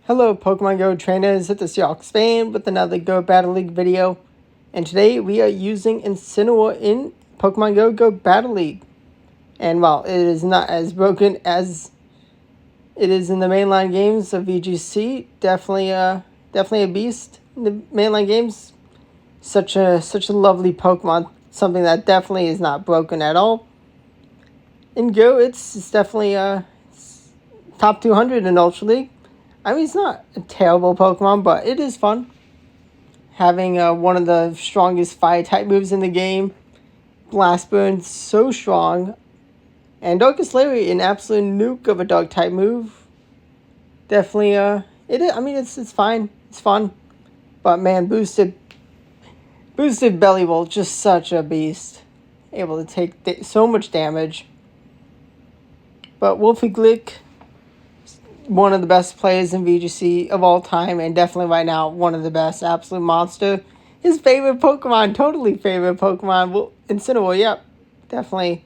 Hello Pokemon Go trainers, it's Seahawks fan with another Go Battle League video. And today we are using Incineroar in Pokemon Go Battle League. And while it is not as broken as it is in the mainline games of VGC, definitely a beast in the mainline games. Such a lovely Pokemon, something that definitely is not broken at all. In Go, it's definitely top 200 in Ultra League. I mean, it's not a terrible Pokemon, but it is fun. Having one of the strongest fire-type moves in the game. Blast Burn, so strong. And Darkest Larry, an absolute nuke of a Dark-type move. Definitely, it's fine. It's fun. But man, boosted Belly Bolt, just such a beast. Able to take so much damage. But Wolfe Glick, one of the best players in VGC of all time, and definitely right now one of the best. Absolute monster. His favorite Pokemon, totally favorite Pokemon. Well, Incineroar, yep, definitely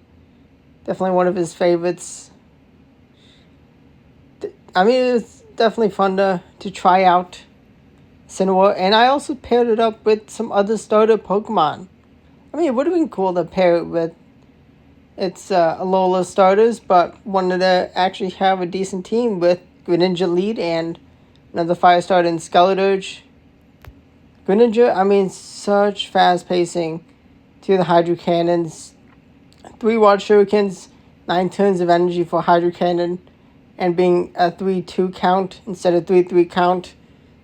one of his favorites. I mean, it's definitely fun to try out Incineroar, and I also paired it up with some other starter Pokemon. I mean, it would have been cool to pair it with its Alola starters, but wanted to actually have a decent team with Greninja lead and another fire starter in Skeleturge. Greninja, I mean, such fast pacing to the Hydro Cannons. 3 Watt Shurikens, 9 turns of energy for Hydro Cannon, and being a 3-2 count instead of 3-3 count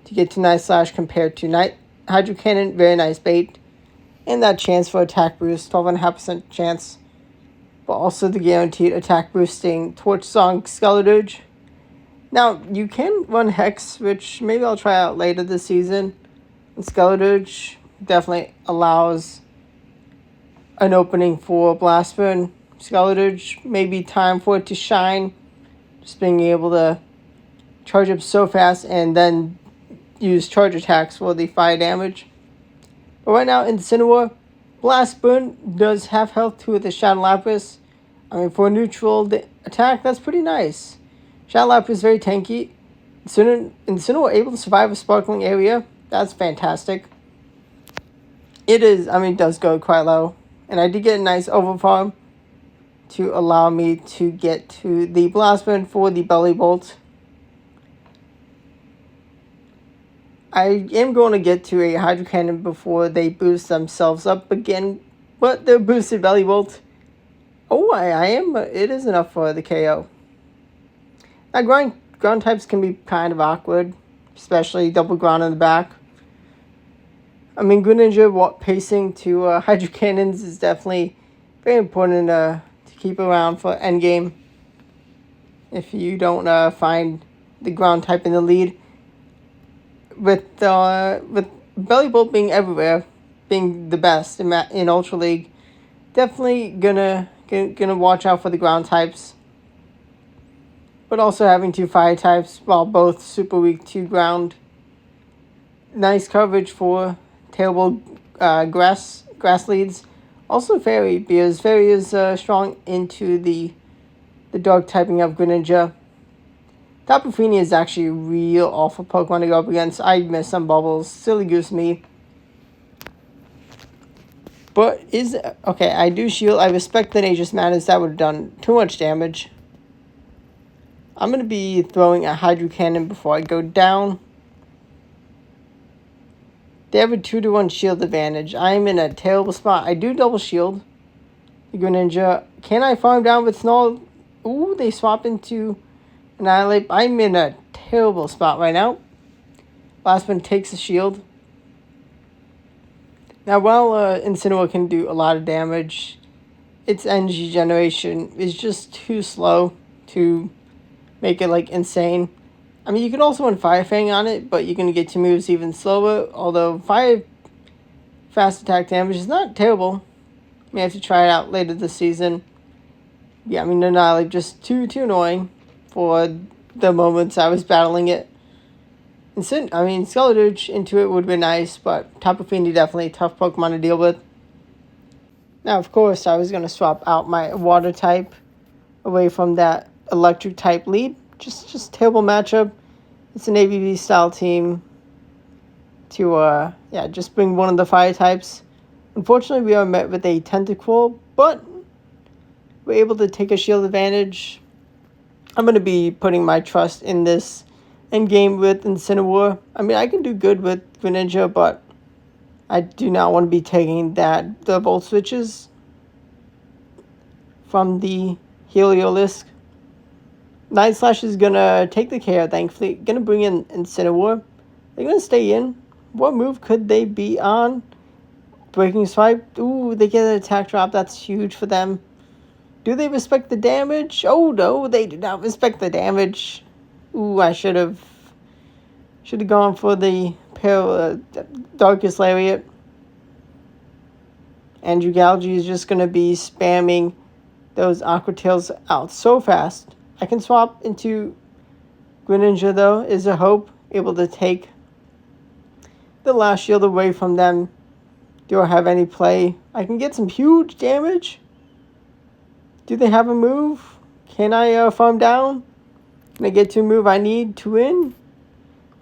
to get to Night Slash compared to Hydro Cannon. Very nice bait. And that chance for attack boost, 12.5% chance. But also the guaranteed attack boosting Torch Song Skeleturge. Now, you can run Hex, which maybe I'll try out later this season. And Skeleturge definitely allows an opening for Blast Burn. Skeleturge, maybe time for it to shine. Just being able to charge up so fast and then use charge attacks for the fire damage. But right now, Incineroar, Blast Burn does have health to the Shadow Lapras. I mean, for a neutral attack, that's pretty nice. Shadow Lapras is very tanky. Incineroar able to survive a sparkling area. That's fantastic. It does go quite low. And I did get a nice overfarm to allow me to get to the Blast Burn for the Belly Bolt. I am going to get to a Hydro Cannon before they boost themselves up again. But the boosted Belly Bolt, I am. It is enough for the KO. Now, ground types can be kind of awkward, especially double ground in the back. I mean, Greninja pacing to Hydro Cannons is definitely very important to keep around for endgame. If you don't find the ground type in the lead, with Belly Bolt being everywhere, being the best in Ultra League, definitely gonna watch out for the ground types. But also having 2 fire types, while both super weak to ground. Nice coverage for terrible grass leads. Also Fairy, because Fairy is strong into the dark typing of Greninja. Tapu Fini is actually a real awful Pokemon to go up against. I miss some bubbles. Silly goose me. But okay, I do shield. I respect the Nature's Madness. That would have done too much damage. I'm going to be throwing a Hydro Cannon before I go down. They have a 2-to-1 shield advantage. I'm in a terrible spot. I do double shield the Greninja. Can I farm down with Snow? Ooh, they swap into Annihilate. I'm in a terrible spot right now. Last one takes a shield. Now, while Incineroar can do a lot of damage, its energy generation is just too slow to make it insane. I mean, you can also run Fire Fang on it, but you're going to get 2 moves even slower. Although Fire fast attack damage is not terrible. May have to try it out later this season. Yeah, I mean, Annihilate just too annoying for the moments I was battling it. Skeleturge into it would be nice, but Tapu Fini definitely a tough Pokemon to deal with. Now, of course, I was going to swap out my Water type away from that Electric type lead. Just terrible matchup. It's an ABB style team to just bring one of the fire types. Unfortunately, we are met with a Tentacle, but we're able to take a shield advantage. I'm going to be putting my trust in this endgame with Incineroar. I mean, I can do good with Greninja, but I do not want to be taking the Volt Switches from the Heliolisk. Night Slash is going to take the KO, thankfully. Going to bring in Incineroar. They're going to stay in. What move could they be on? Breaking Swipe. Ooh, they get an attack drop. That's huge for them. Do they respect the damage? Oh, no, they do not respect the damage. Ooh, I should have gone for the Darkest Lariat. Andrew Galgi is just going to be spamming those Aqua Tails out so fast. I can swap into Greninja, though. Is a hope. Able to take the last shield away from them. Do I have any play? I can get some huge damage. Do they have a move? Can I farm down? Can I get to a move I need to win?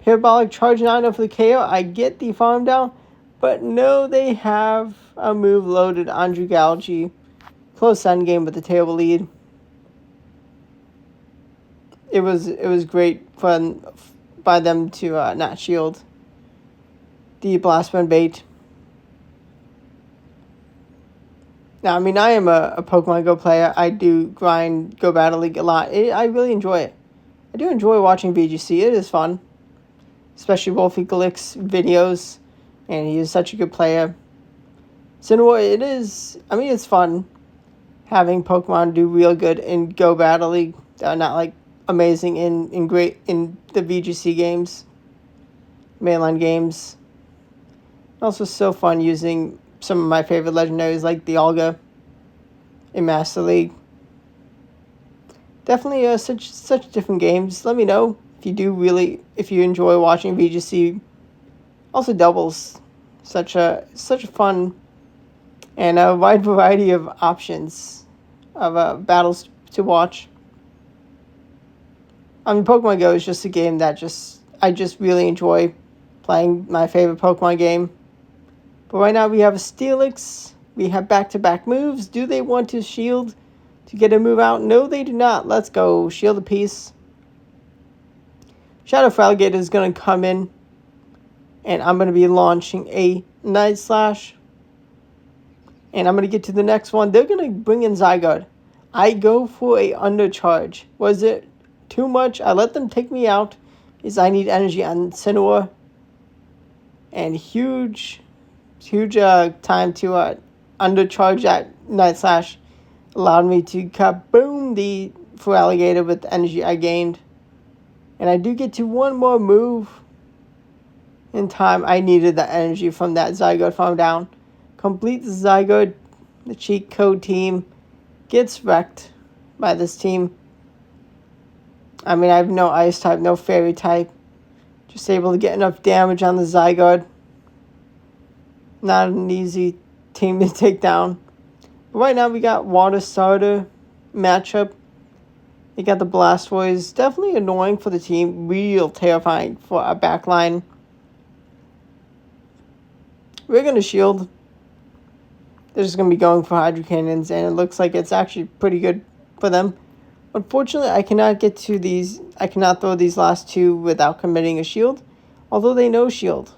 Parabolic Charge 9 for the KO. I get the farm down. But no, they have a move loaded on Galgi. Close endgame with the table lead. It was great fun by them to not shield the Blast Burn bait. Now, I mean, I am a Pokemon Go player. I do grind Go Battle League a lot. I really enjoy it. I do enjoy watching VGC. It is fun. Especially Wolfe Glick's videos. And he is such a good player. Incineroar, it's fun having Pokemon do real good in Go Battle League. Not like amazing in the VGC games. Mainline games. Also so fun using some of my favorite legendaries like the Olga in Master League. Definitely such different games. Let me know if you enjoy watching VGC. Also doubles. Such a fun and a wide variety of options of battles to watch. I mean, Pokemon Go is just a game that I just really enjoy playing my favorite Pokemon game. But right now we have a Steelix. We have back-to-back moves. Do they want to shield to get a move out? No, they do not. Let's go. Shield a piece. Shadow Feraligatr is going to come in. And I'm going to be launching a Night Slash. And I'm going to get to the next one. They're going to bring in Zygarde. I go for a undercharge. Was it too much? I let them take me out. Because I need energy on Incineroar. And huge time to undercharge that Night Slash allowed me to kaboom the Feraligatr with the energy I gained. And I do get to one more move in time. I needed the energy from that Zygarde farm down. Complete the Zygarde. The cheat code team gets wrecked by this team. I mean, I have no Ice type, no Fairy type. Just able to get enough damage on the Zygarde. Not an easy team to take down. But right now we got Water Starter matchup. They got the Blastoise. Definitely annoying for the team. Real terrifying for our backline. We're going to shield. They're just going to be going for Hydro Cannons. And it looks like it's actually pretty good for them. Unfortunately, I cannot get to these. I cannot throw these last two without committing a shield. Although they no shield.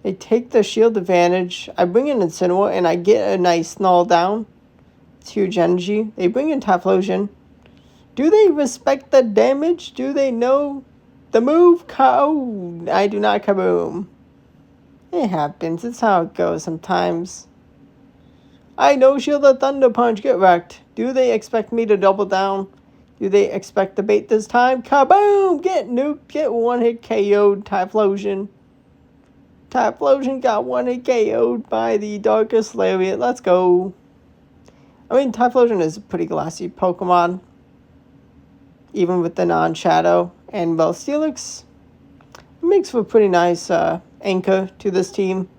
They take the shield advantage. I bring in Incineroar and I get a nice null down. It's huge energy. They bring in Typhlosion. Do they respect the damage? Do they know the move? Oh, I do not kaboom. It happens. It's how it goes sometimes. I no shield the Thunder Punch. Get wrecked. Do they expect me to double down? Do they expect the bait this time? Kaboom! Get nuked. Get one hit KO'd. Typhlosion. Typhlosion got one hit KO'd by the Darkest Lariat. Let's go. I mean, Typhlosion is a pretty glassy Pokemon. Even with the non-shadow. And well, Steelix makes for a pretty nice anchor to this team.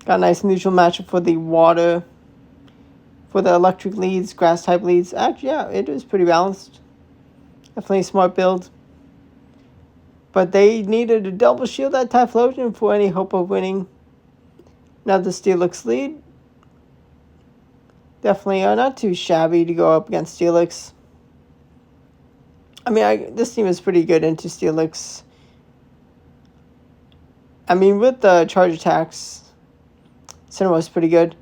Got a nice neutral matchup for the water. For the electric leads, grass type leads. Actually, yeah, it is pretty balanced. Definitely a smart build. But they needed to double shield that Typhlosion for any hope of winning. Now the Steelix lead. Definitely not too shabby to go up against Steelix. I mean, this team is pretty good into Steelix. I mean, with the charge attacks, Incineroar pretty good.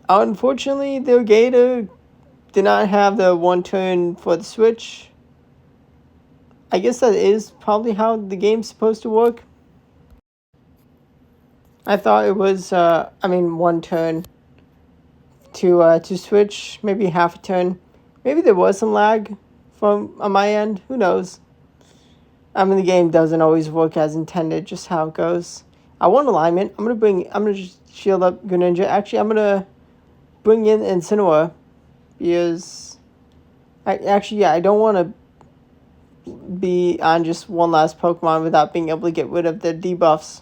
Unfortunately, their Gator did not have the one turn for the switch. I guess that is probably how the game's supposed to work. I thought it was, one turn to switch, maybe half a turn. Maybe there was some lag from on my end. Who knows? I mean, the game doesn't always work as intended, just how it goes. I want alignment. I'm gonna just shield up Greninja. Actually, I'm gonna bring in Incineroar because I don't want to be on just one last Pokemon without being able to get rid of the debuffs.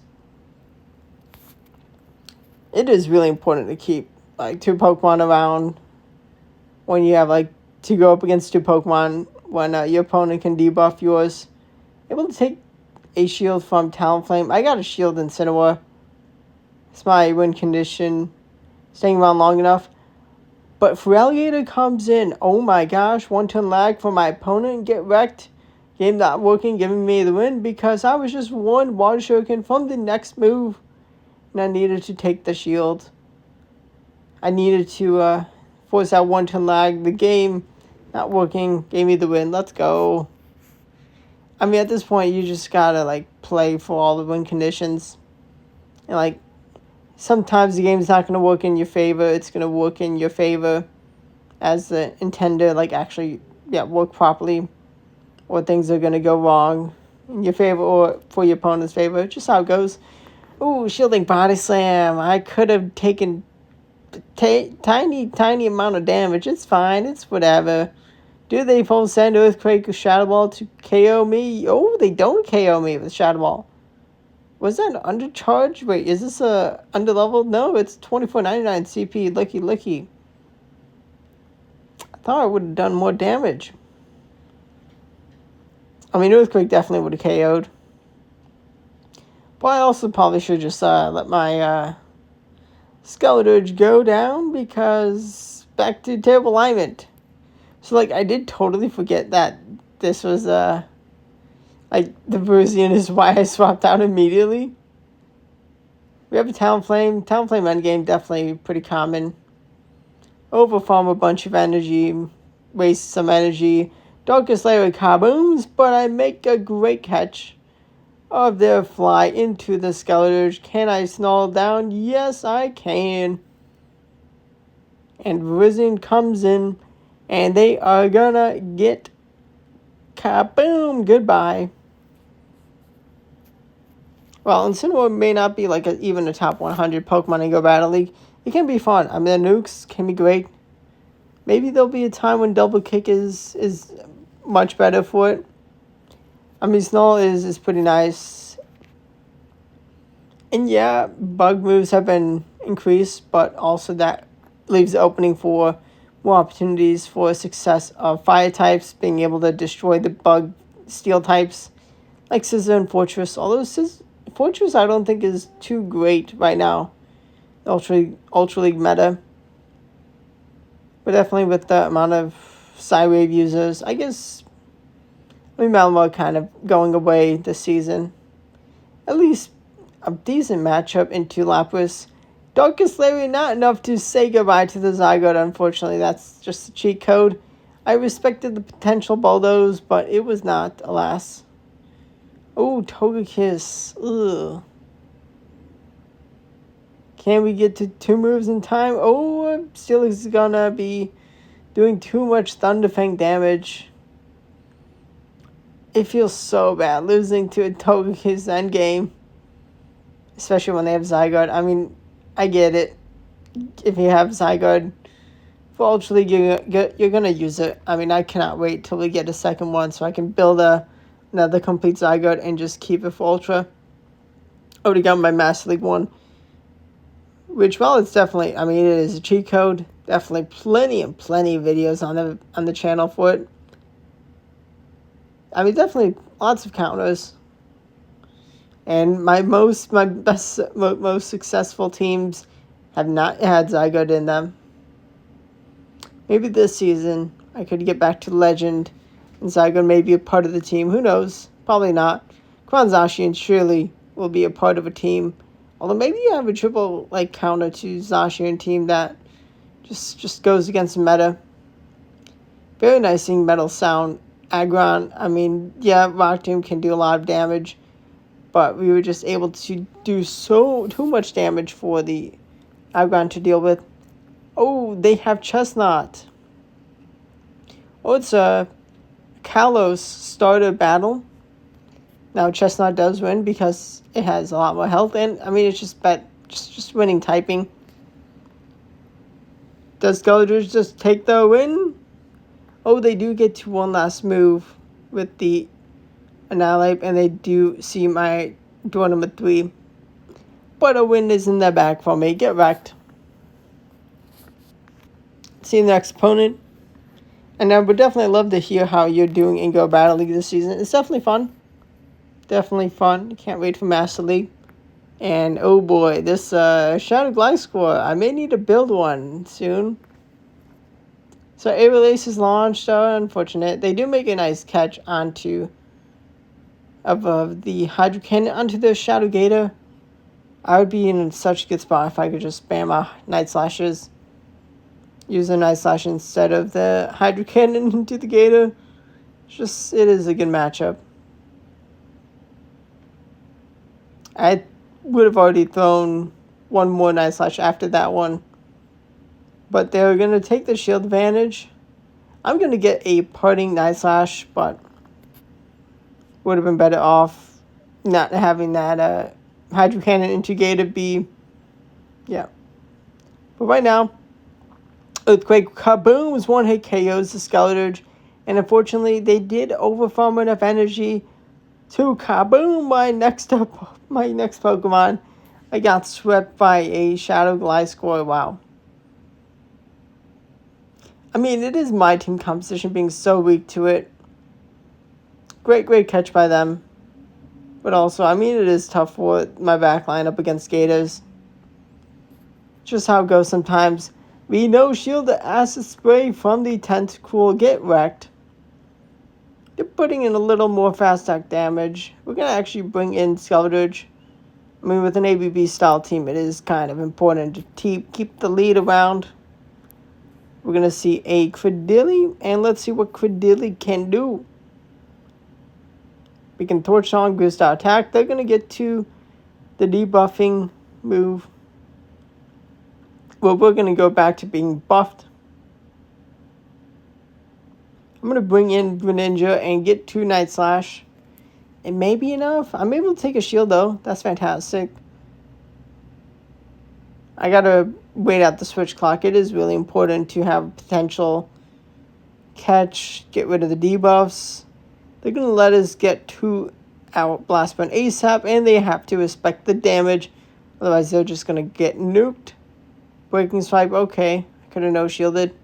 It is really important to keep like two Pokemon around when you have like to go up against two Pokemon when your opponent can debuff yours. Able to take a shield from Talonflame. I got a shield in Incineroar. It's my win condition. Staying around long enough. But Feraligatr comes in. Oh my gosh. One turn lag for my opponent. Get wrecked. Game not working. Giving me the win because I was just one Water Shuriken from the next move. And I needed to take the shield. I needed to force that one turn lag. The game not working. Gave me the win. Let's go. I mean, at this point, you just gotta, like, play for all the win conditions. And, like, sometimes the game's not gonna work in your favor. It's gonna work in your favor as the intender, like, actually, work properly. Or things are gonna go wrong in your favor or for your opponent's favor. Just how it goes. Ooh, shielding body slam. I could have taken tiny amount of damage. It's fine. It's whatever. Do they full send Earthquake or Shadow Ball to KO me? Oh, they don't KO me with Shadow Ball. Was that an undercharge? Wait, is this a underleveled? No, it's 24.99 CP. Licky. I thought I would have done more damage. I mean, Earthquake definitely would have KO'd. But I also probably should just let my Skeleturge go down because back to terrible alignment. So, like, I did totally forget that this was, the Bruisian is why I swapped out immediately. We have a Talonflame. Talonflame endgame, definitely pretty common. Overfarm a bunch of energy, waste some energy. Darkest Layer kabooms, but I make a great catch of their fly into the Skeleturge. Can I snarl down? Yes, I can. And Bruisian comes in. And they are gonna get kaboom. Goodbye. Well, Incineroar may not be like even a top 100 Pokemon in Go Battle League. It can be fun. I mean, the nukes can be great. Maybe there'll be a time when Double Kick is much better for it. I mean, Snarl is pretty nice. And yeah, bug moves have been increased, but also that leaves the opening for more opportunities for success of fire types, being able to destroy the bug steel types like Scissor and Fortress. Although Fortress I don't think is too great right now, Ultra League meta. But definitely with the amount of Psywave users, I guess Malamar kind of going away this season. At least a decent matchup into Lapras. Darkest Layer, not enough to say goodbye to the Zygarde, unfortunately. That's just a cheat code. I respected the potential bulldoze, but it was not, alas. Oh, Togekiss. Ugh. Can we get to 2 moves in time? Oh, Steelix is gonna be doing too much Thunderfang damage. It feels so bad losing to a Togekiss endgame. Especially when they have Zygarde. I mean, I get it. If you have Zygarde for Ultra League, you're going to use it. I mean, I cannot wait till we get a second one so I can build another complete Zygarde and just keep it for Ultra. I already got my Master League one. Which, well, it's definitely, I mean, it is a cheat code. Definitely plenty of videos on the channel for it. I mean, definitely lots of counters. And most successful teams have not had Zygarde in them. Maybe this season I could get back to Legend and Zygarde may be a part of the team. Who knows? Probably not. Zacian and surely will be a part of a team. Although maybe you have a triple counter to Zacian team that just goes against the meta. Very nice seeing Metal Sound. Aggron, I mean, yeah, Rock Tomb can do a lot of damage, but we were just able to do too much damage for the Aggron to deal with. Oh, they have Chestnut. Oh, it's a Kalos starter battle. Now Chestnut does win because it has a lot more health, and I mean it's just winning typing. Does Skeldridge just take the win? Oh, they do get to one last move with the Annihilate, and they do see my door number 3. But a win is in the bag for me. Get wrecked. See the next opponent. And I would definitely love to hear how you're doing in Go Battle League this season. It's definitely fun. Definitely fun. Can't wait for Master League. And oh boy, this Shadow Gliscor. I may need to build one soon. So A release is launched. Unfortunate. They do make a nice catch onto of the Hydro Cannon onto the Shadow Gator. I would be in such a good spot if I could just spam my Night Slashes. Use the Night Slash instead of the Hydro Cannon into the Gator. It is a good matchup. I would have already thrown one more Night Slash after that one. But they're going to take the shield advantage. I'm going to get a parting Night Slash, but would have been better off not having that Hydro Cannon into Gator be. Yeah. But right now, Earthquake Kabooms one-hit KOs the Skeldridge, and unfortunately they did overfarm enough energy to Kaboom my next Pokemon. I got swept by a Shadow Gliscor. Wow. I mean, it is my team composition being so weak to it. Great catch by them. But also, I mean, it is tough for my back line up against Gators. Just how it goes sometimes. We know shield the acid spray from the Tentacool. Get wrecked. They're putting in a little more fast attack damage. We're going to actually bring in Skeldridge. I mean, with an ABB style team, it is kind of important to keep the lead around. We're going to see a Credilli, and let's see what Credilli can do. We can Torch Song, boost our attack. They're going to get to the debuffing move. Well, we're going to go back to being buffed. I'm going to bring in Greninja and get 2 Night Slash. It may be enough. I'm able to take a shield, though. That's fantastic. I got to wait out the switch clock. It is really important to have potential catch, get rid of the debuffs. They're going to let us get 2 out Blast Burn ASAP, and they have to respect the damage. Otherwise, they're just going to get nuked. Breaking Swipe, okay. I could have no-shielded.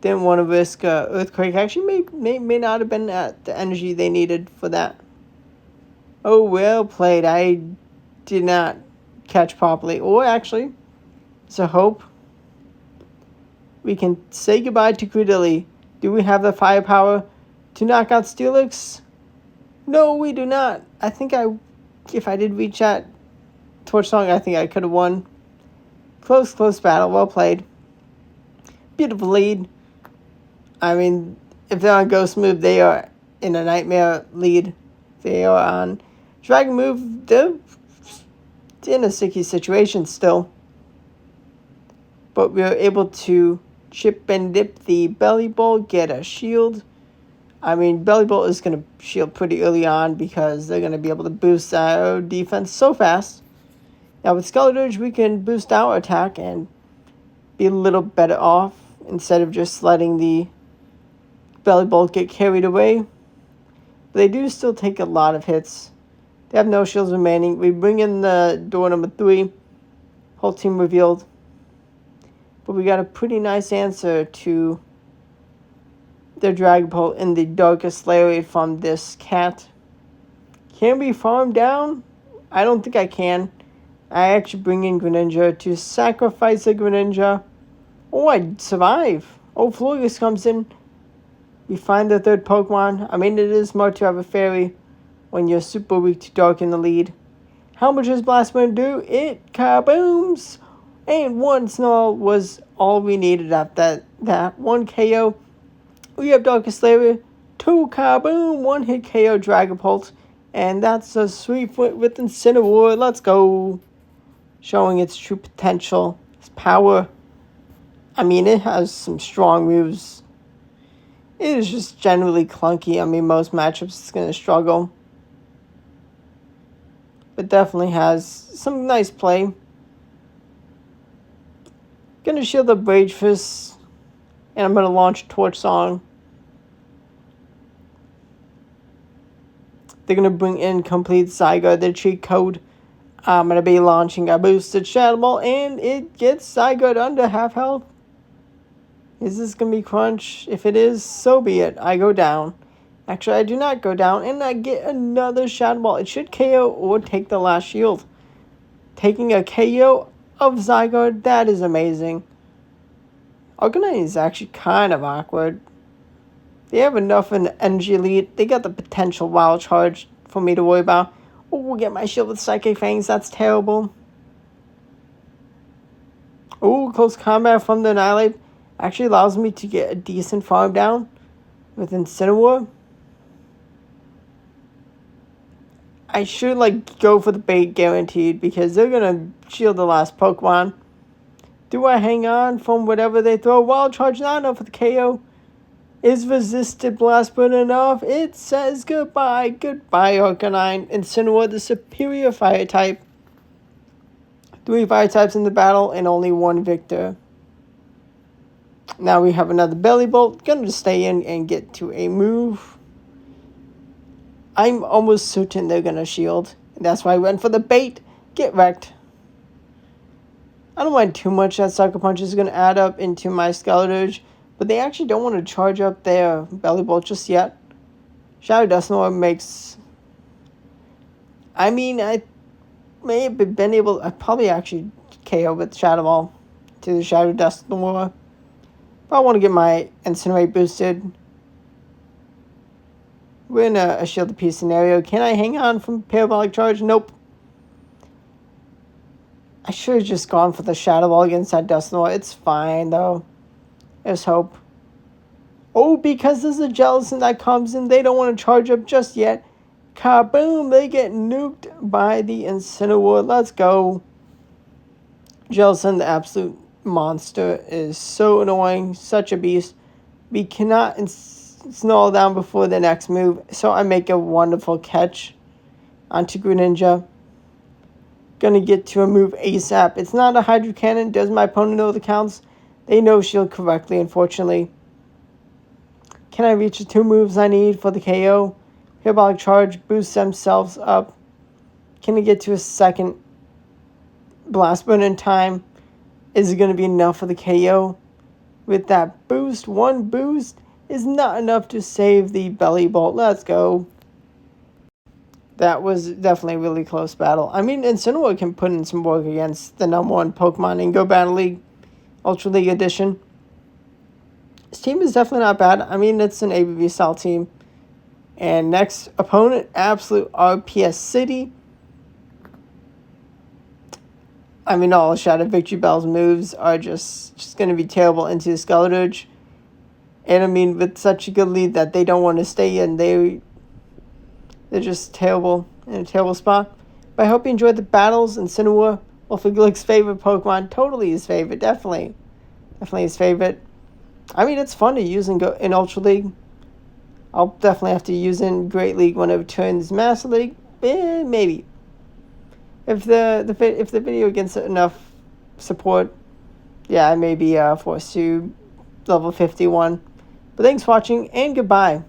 Didn't want to risk Earthquake. Actually, may not have been at the energy they needed for that. Oh, well played. I did not catch properly. Or actually, it's a hope. We can say goodbye to Credilli. Do we have the firepower to knock out Steelix? No, we do not. I think if I did reach that Torch Song, I think I could have won. Close battle. Well played. Beautiful lead. I mean, if they're on Ghost move, they are in a Nightmare lead. They are on Dragon move. They're in a sticky situation still. But we are able to chip and dip the Belly Bolt, get a shield. I mean, Belly Bolt is going to shield pretty early on because they're going to be able to boost our defense so fast. Now with Skeldridge, we can boost our attack and be a little better off instead of just letting the Belly Bolt get carried away. But they do still take a lot of hits. They have no shields remaining. We bring in the door number 3. Whole team revealed. But we got a pretty nice answer to their Dragapult in the Darkest Lariat from this cat. Can we farm down? I don't think I can. I actually bring in Greninja to sacrifice a Greninja. Oh, I survive. Oh, Florius comes in. We find the third Pokemon. I mean, it is smart to have a fairy when you're super weak to dark in the lead. How much does Blast Burn do? It kabooms! And one Snarl was all we needed at that one KO. We have Darkest Slayer, 2 kaboom, 1 hit KO Dragapult. And that's a sweep with Incineroar. Let's go. Showing its true potential, its power. I mean, it has some strong moves. It is just generally clunky. I mean, most matchups it's going to struggle. But definitely has some nice play. Gonna shield the Rage Fist. And I'm gonna launch Torch Song. They're gonna bring in Complete Zygarde, the cheat code. I'm gonna be launching a boosted Shadow Ball, and it gets Zygarde under half health. Is this gonna be crunch? If it is, so be it. I go down. Actually, I do not go down, and I get another Shadow Ball. It should KO or take the last shield. Taking a KO of Zygarde, that is amazing. Arcanine is actually kind of awkward. They have enough in the energy lead. They got the potential wild charge for me to worry about. Oh, we'll get my shield with Psychic Fangs. That's terrible. Oh, close combat from the Annihilate. Actually allows me to get a decent farm down with Incineroar. I should go for the bait guaranteed because they're going to shield the last Pokemon. Do I hang on from whatever they throw? Wild Charge not enough for the KO. Is resisted Blast Burn enough? It says goodbye. Goodbye, Arcanine. Incineroar, the superior fire type. 3 fire types in the battle and only 1 victor. Now we have another Belly Bolt. Gonna just stay in and get to a move. I'm almost certain they're gonna shield. And that's why I went for the bait. Get wrecked. I don't mind too much that Sucker Punch is gonna add up into my Skeleturge. But they actually don't want to charge up their Belly Bolt just yet. Shadow Dusknoir makes... I mean, I may have been able... I probably actually KO with Shadow Ball to the Shadow Dusknoir. But I want to get my Incinerate boosted. We're in a shielded piece scenario. Can I hang on from Parabolic Charge? Nope. I should have just gone for the Shadow Ball against that Dusknoir. It's fine, though. There's hope. Oh, because there's a Jellicent that comes in. They don't want to charge up just yet. Kaboom! They get nuked by the Incineroar. Let's go. Jellicent, the absolute monster, is so annoying. Such a beast. We cannot snarl down before the next move. So I make a wonderful catch onto Greninja. Gonna get to a move ASAP. It's not a Hydro Cannon. Does my opponent know the counts? They know shield correctly, unfortunately. Can I reach the 2 moves I need for the KO? Parabolic Charge boosts themselves up. Can I get to a second Blast Burn in time? Is it going to be enough for the KO? With that boost, 1 boost is not enough to save the Belly Bolt. Let's go. That was definitely a really close battle. I mean, Incineroar can put in some work against the #1 Pokemon in Go Battle League. Ultra League Edition. This team is definitely not bad. I mean, it's an ABB style team. And next opponent, absolute RPS City. I mean, all Shadow Victory Bell's moves are just going to be terrible into the Skeleturge. And I mean, with such a good lead that they don't want to stay in, they're just terrible, in a terrible spot. But I hope you enjoyed the battles. Incineroar, Wolfe Glick's favorite Pokemon, totally his favorite, definitely his favorite. I mean, it's fun to use in Ultra League. I'll definitely have to use in Great League when it returns Master League. Maybe. If the video gets enough support, yeah, I may be forced to level 51. But thanks for watching, and goodbye.